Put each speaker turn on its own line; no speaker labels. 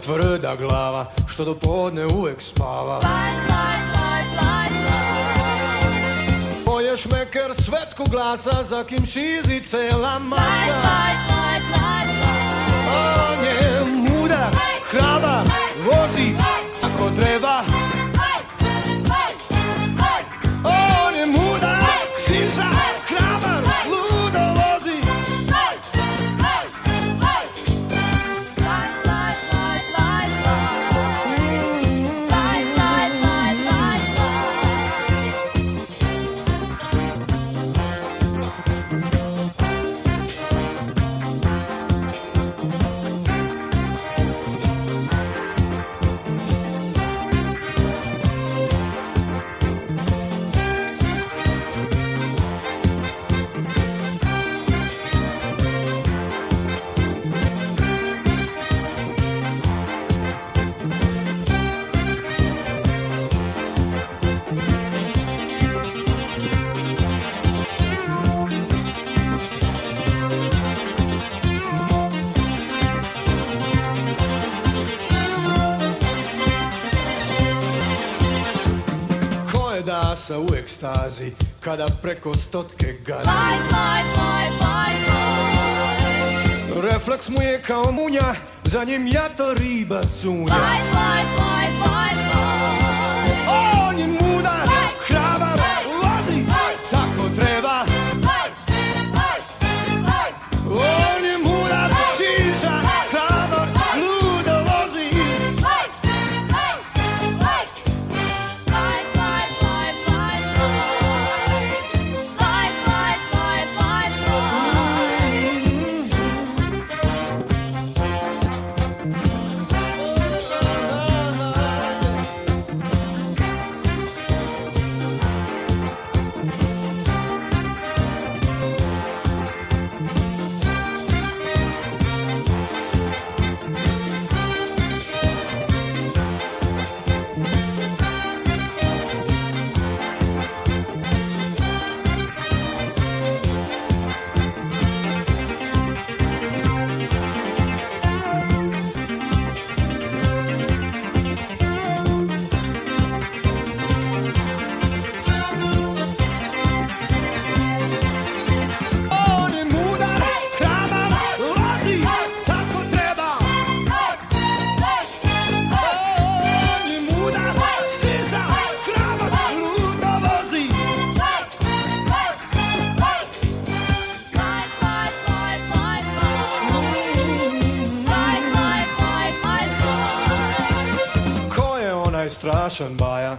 tvrda glava, što do podne uvek spava. Poješ meker svetskog glasa, za kim šizi cela masa. On je mudar, hrabar, vozi ako treba. On je mudar, šiza, hrabar, ludo vozi. Da se u ekstazi kada preko stotke gazi. Refleks mu je kao munja, za njim jato riba cunja. On je mudar, hrabar, vozi tako treba. On je mudar, šiša, hrabar, ludo vozi. Strašan baja,